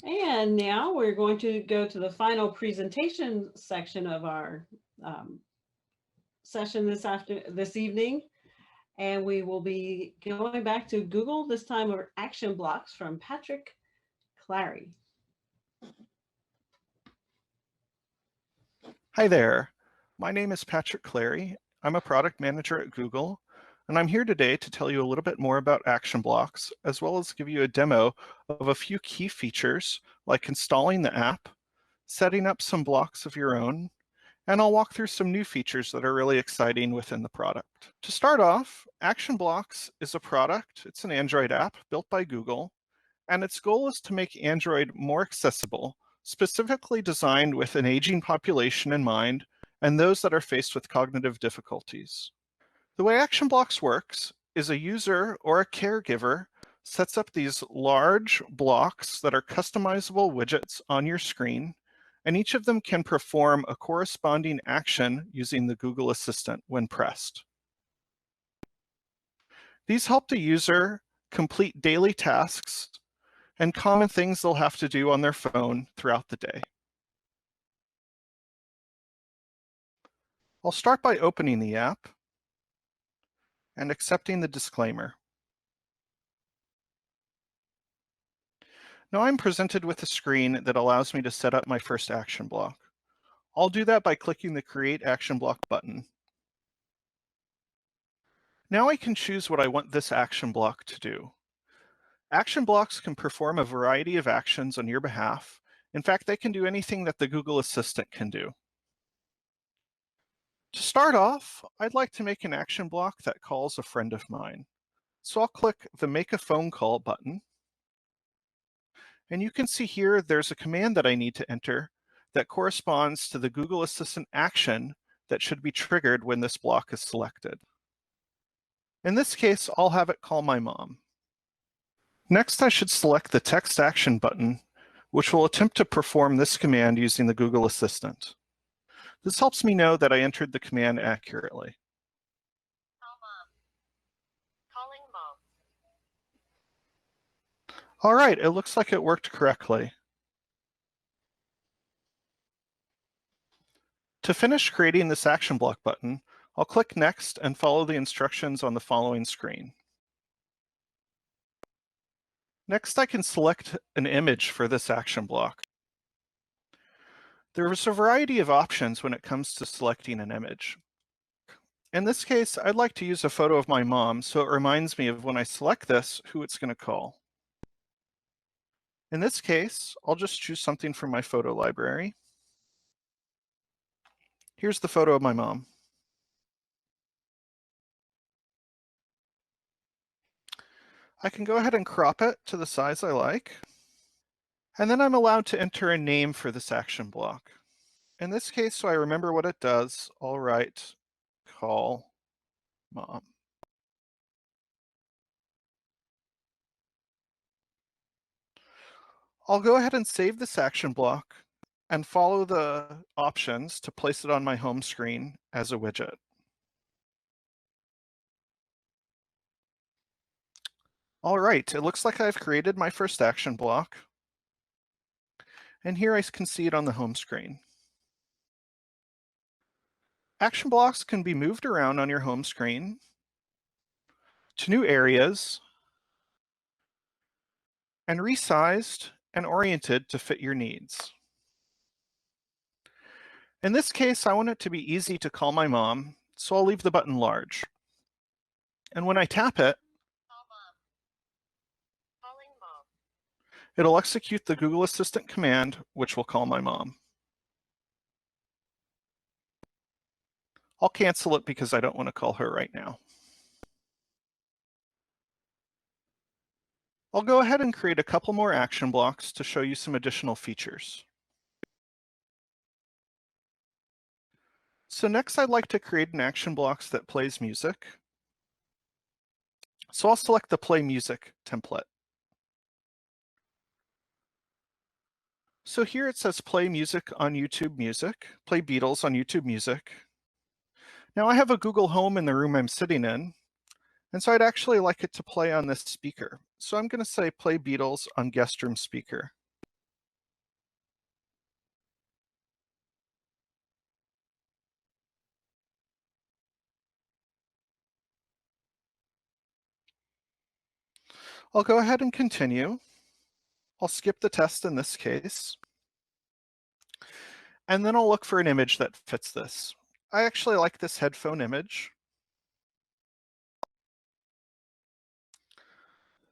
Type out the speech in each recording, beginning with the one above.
And now we're going to go to the final presentation section of our session this evening. And we will be going back to Google, this time of action blocks from Patrick Clary. Hi there. My name is Patrick Clary. I'm a product manager at Google, and I'm here today to tell you a little bit more about action blocks, as well as give you a demo of a few key features like installing the app, setting up some blocks of your own, and I'll walk through some new features that are really exciting within the product. To start off, Action Blocks is a product. It's an Android app built by Google, and its goal is to make Android more accessible, specifically designed with an aging population in mind and those that are faced with cognitive difficulties. The way Action Blocks works is a user or a caregiver sets up these large blocks that are customizable widgets on your screen, and each of them can perform a corresponding action using the Google Assistant when pressed. These help the user complete daily tasks and common things they'll have to do on their phone throughout the day. I'll start by opening the app and accepting the disclaimer. Now I'm presented with a screen that allows me to set up my first action block. I'll do that by clicking the Create Action Block button. Now I can choose what I want this action block to do. Action blocks can perform a variety of actions on your behalf. In fact, they can do anything that the Google Assistant can do. To start off, I'd like to make an action block that calls a friend of mine. So I'll click the Make a Phone Call button. And you can see here there's a command that I need to enter that corresponds to the Google Assistant action that should be triggered when this block is selected. In this case, I'll have it call my mom. Next, I should select the Text Action button, which will attempt to perform this command using the Google Assistant. This helps me know that I entered the command accurately. Call mom. Calling mom. All right, it looks like it worked correctly. To finish creating this action block button, I'll click Next and follow the instructions on the following screen. Next, I can select an image for this action block. There's a variety of options when it comes to selecting an image. In this case, I'd like to use a photo of my mom so it reminds me of when I select this, who it's going to call. In this case, I'll just choose something from my photo library. Here's the photo of my mom. I can go ahead and crop it to the size I like. And then I'm allowed to enter a name for this action block. In this case, so I remember what it does, I'll write call mom. I'll go ahead and save this action block and follow the options to place it on my home screen as a widget. All right, it looks like I've created my first action block. And here I can see it on the home screen. Action blocks can be moved around on your home screen to new areas and resized and oriented to fit your needs. In this case, I want it to be easy to call my mom, so I'll leave the button large. And when I tap it, Call mom. Calling mom. it'll execute the Google Assistant command, which will call my mom. I'll cancel it because I don't want to call her right now. I'll go ahead and create a couple more action blocks to show you some additional features. So next I'd like to create an action block that plays music. So I'll select the Play Music template. So here it says play music on YouTube Music, play Beatles on YouTube Music. Now I have a Google Home in the room I'm sitting in, and so I'd actually like it to play on this speaker. So I'm going to say play Beatles on guest room speaker. I'll go ahead and continue. I'll skip the test in this case. And then I'll look for an image that fits this. I actually like this headphone image.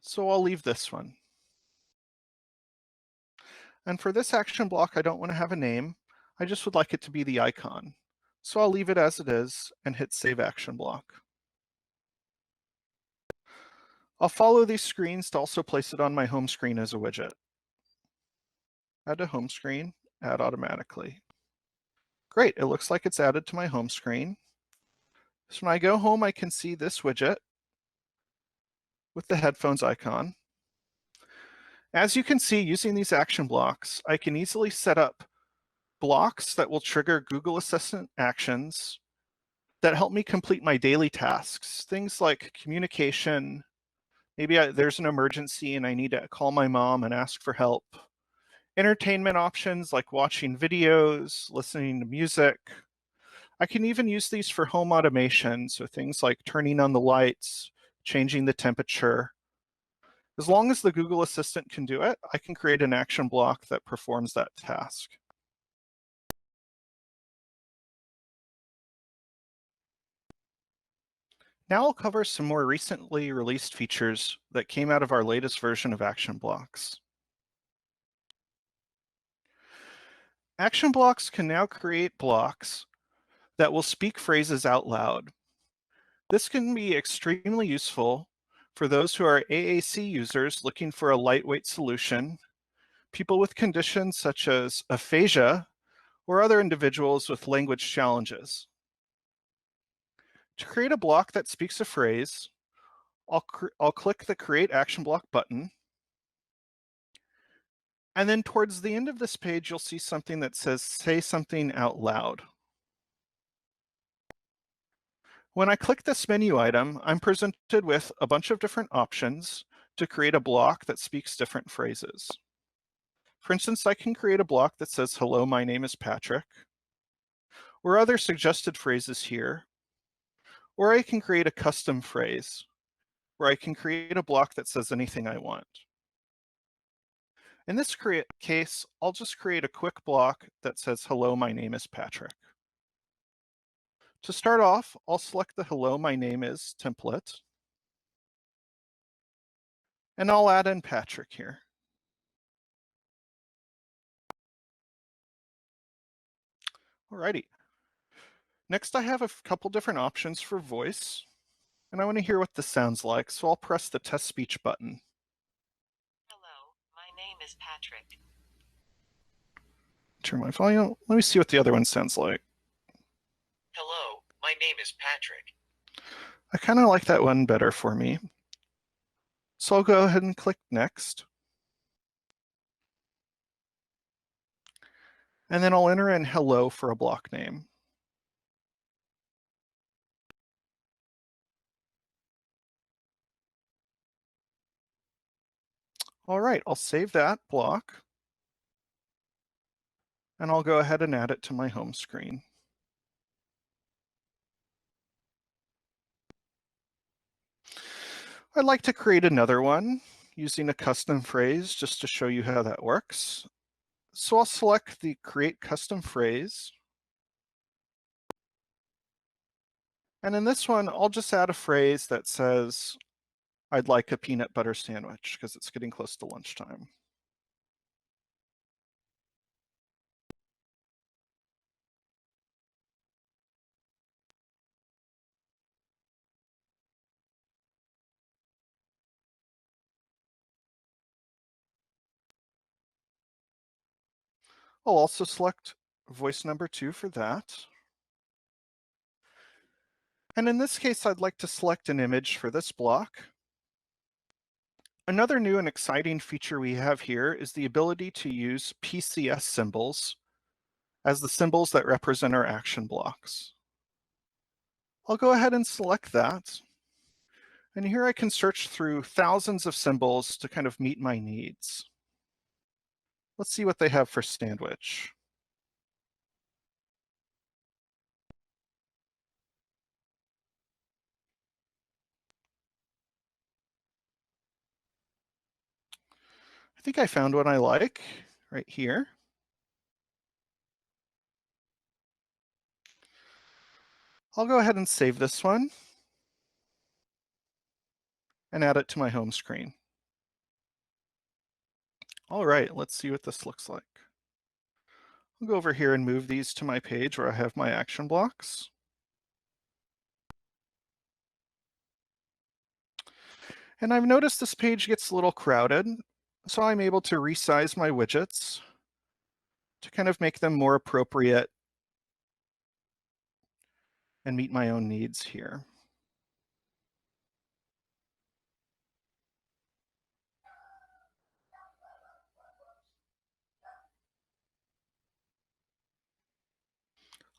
So I'll leave this one. And for this action block, I don't want to have a name. I just would like it to be the icon. So I'll leave it as it is and hit Save Action Block. I'll follow these screens to also place it on my home screen as a widget. Add to home screen, add automatically. Great, it looks like it's added to my home screen. So when I go home, I can see this widget with the headphones icon. As you can see, using these action blocks, I can easily set up blocks that will trigger Google Assistant actions that help me complete my daily tasks. Things like communication, maybe there's an emergency and I need to call my mom and ask for help. Entertainment options like watching videos, listening to music. I can even use these for home automation, so things like turning on the lights, changing the temperature. As long as the Google Assistant can do it, I can create an action block that performs that task. Now I'll cover some more recently released features that came out of our latest version of action blocks. Action blocks can now create blocks that will speak phrases out loud. This can be extremely useful for those who are AAC users looking for a lightweight solution, people with conditions such as aphasia, or other individuals with language challenges. To create a block that speaks a phrase, I'll click the Create Action Block button. And then towards the end of this page, you'll see something that says Say Something Out Loud. When I click this menu item, I'm presented with a bunch of different options to create a block that speaks different phrases. For instance, I can create a block that says, "Hello, my name is Patrick," or other suggested phrases here. Or I can create a custom phrase, where I can create a block that says anything I want. In this case, I'll just create a quick block that says, "Hello, my name is Patrick." To start off, I'll select the "Hello, my name is" template, and I'll add in Patrick here. Alrighty. Next, I have a couple different options for voice, and I want to hear what this sounds like, so I'll press the Test Speech button. Hello, my name is Patrick. Turn my volume. Let me see what the other one sounds like. Hello, my name is Patrick. I kind of like that one better for me. So I'll go ahead and click Next. And then I'll enter in hello for a block name. All right, I'll save that block. And I'll go ahead and add it to my home screen. I'd like to create another one using a custom phrase just to show you how that works. So I'll select the Create Custom Phrase. And in this one, I'll just add a phrase that says, "I'd like a peanut butter sandwich," because it's getting close to lunchtime. I'll also select voice number 2 for that. And in this case, I'd like to select an image for this block. Another new and exciting feature we have here is the ability to use PCS symbols as the symbols that represent our action blocks. I'll go ahead and select that. And here I can search through thousands of symbols to kind of meet my needs. Let's see what they have for sandwich. I think I found one I like right here. I'll go ahead and save this one and add it to my home screen. All right, let's see what this looks like. I'll go over here and move these to my page where I have my action blocks. And I've noticed this page gets a little crowded, so I'm able to resize my widgets to kind of make them more appropriate and meet my own needs here.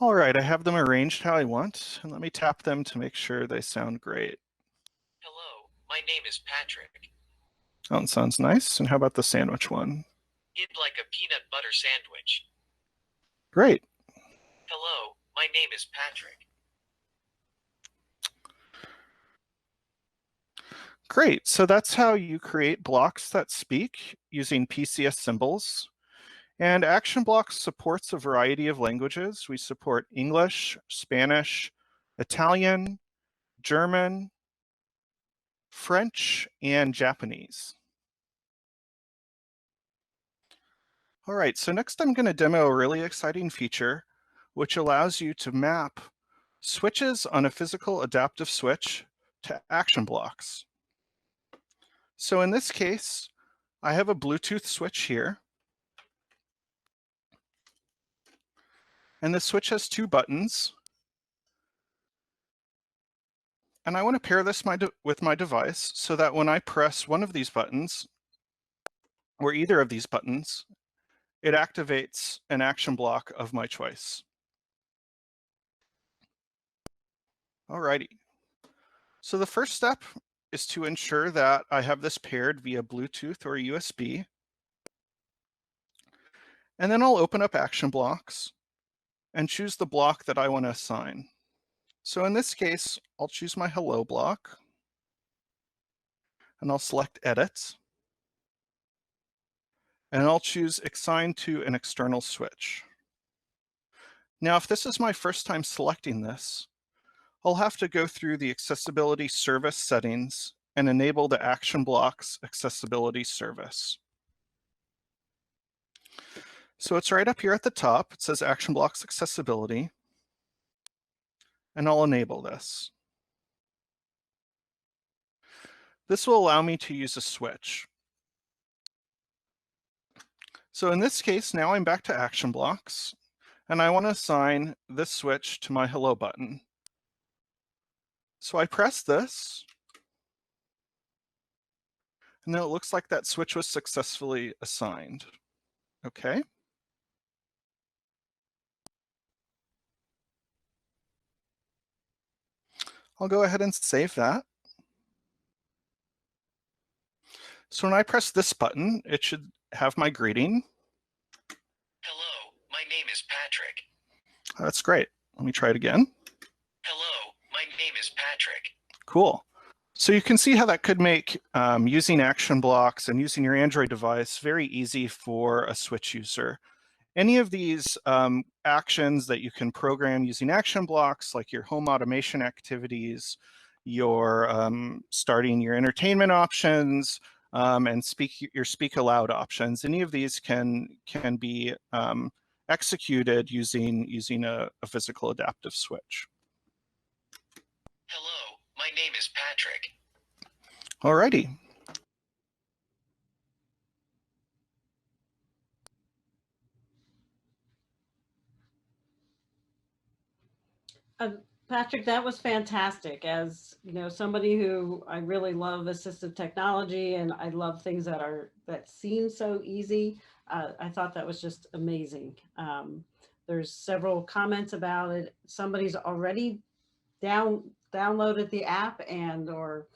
All right, I have them arranged how I want, and let me tap them to make sure they sound great. Hello, my name is Patrick. Oh, it sounds nice. And how about the sandwich one? I'd like a peanut butter sandwich. Great. Hello, my name is Patrick. Great. So that's how you create blocks that speak using PCS symbols. And Action Blocks supports a variety of languages. We support English, Spanish, Italian, German, French, and Japanese. All right, so next I'm going to demo a really exciting feature which allows you to map switches on a physical adaptive switch to action blocks. So in this case, I have a Bluetooth switch here. And the switch has two buttons. And I want to pair this with my device so that when I press one of these buttons, or either of these buttons, it activates an action block of my choice. Alrighty. So the first step is to ensure that I have this paired via Bluetooth or USB. And then I'll open up action blocks and choose the block that I want to assign. So in this case, I'll choose my hello block and I'll select edit. And I'll choose assign to an external switch. Now, if this is my first time selecting this, I'll have to go through the accessibility service settings and enable the action blocks accessibility service. So it's right up here at the top. It says action blocks accessibility, and I'll enable this. This will allow me to use a switch. So in this case, now I'm back to action blocks, and I want to assign this switch to my hello button. So I press this, and then it looks like that switch was successfully assigned. Okay. I'll go ahead and save that. So when I press this button, it should have my greeting. Hello, my name is Patrick. That's great. Let me try it again. Hello, my name is Patrick. Cool. So you can see how that could make using action blocks and using your Android device very easy for a Switch user. Any of these actions that you can program using action blocks, like your home automation activities, your starting your entertainment options, and your speak aloud options, any of these can be executed using a physical adaptive switch. Hello, my name is Patrick. Alrighty. Patrick, that was fantastic. As you know, somebody who I really love assistive technology, and I love things that seem so easy. I thought that was just amazing. There's several comments about it. Somebody's already downloaded the app or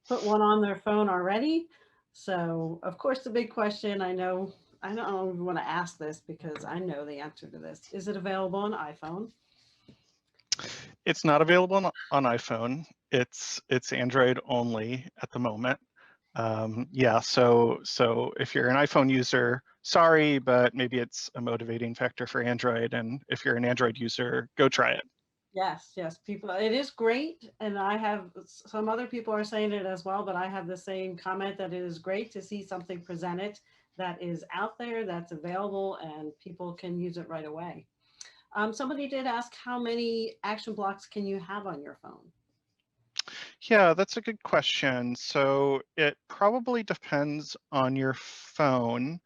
put one on their phone already. So, of course, the big question I don't even want to ask this because I know the answer to this. Is it available on iPhone? It's not available on iPhone. It's Android only at the moment. Yeah, so if you're an iPhone user, sorry, but maybe it's a motivating factor for Android. And if you're an Android user, go try it. Yes, yes, people, it is great. And I have some other people are saying it as well, but I have the same comment that it is great to see something presented that is out there, that's available, and people can use it right away. Somebody did ask, how many action blocks can you have on your phone? Yeah, that's a good question. So it probably depends on your phone.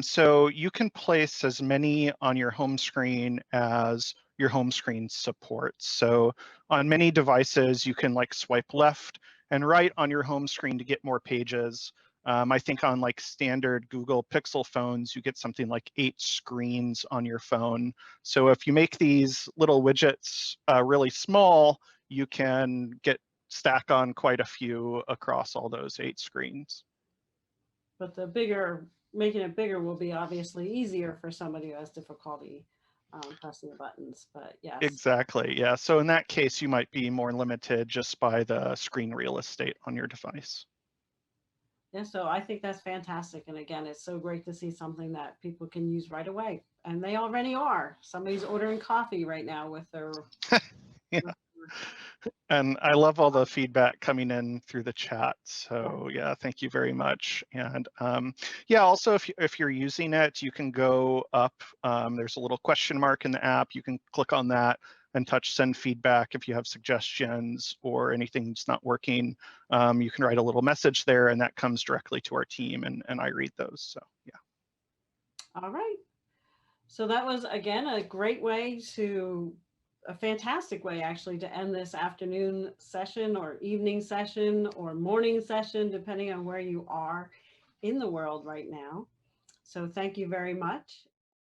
So you can place as many on your home screen as your home screen supports. So on many devices, you can like swipe left and right on your home screen to get more pages. I think on like standard Google Pixel phones, you get something like 8 screens on your phone. So if you make these little widgets really small, you can get stack on quite a few across all those 8 screens. But the bigger, making it bigger will be obviously easier for somebody who has difficulty pressing the buttons, but yes. Exactly, yeah. So in that case, you might be more limited just by the screen real estate on your device. Yeah, so I think that's fantastic. And again, it's so great to see something that people can use right away. And they already are. Somebody's ordering coffee right now with their. Yeah. And I love all the feedback coming in through the chat. So yeah, thank you very much. And yeah, also if you're using it, you can go up. There's a little question mark in the app. You can click on that and touch send feedback if you have suggestions or anything's not working. You can write a little message there, and that comes directly to our team, and I read those. So yeah. All right. So that was, again, a great way a fantastic way actually to end this afternoon session or evening session or morning session, depending on where you are in the world right now. So thank you very much.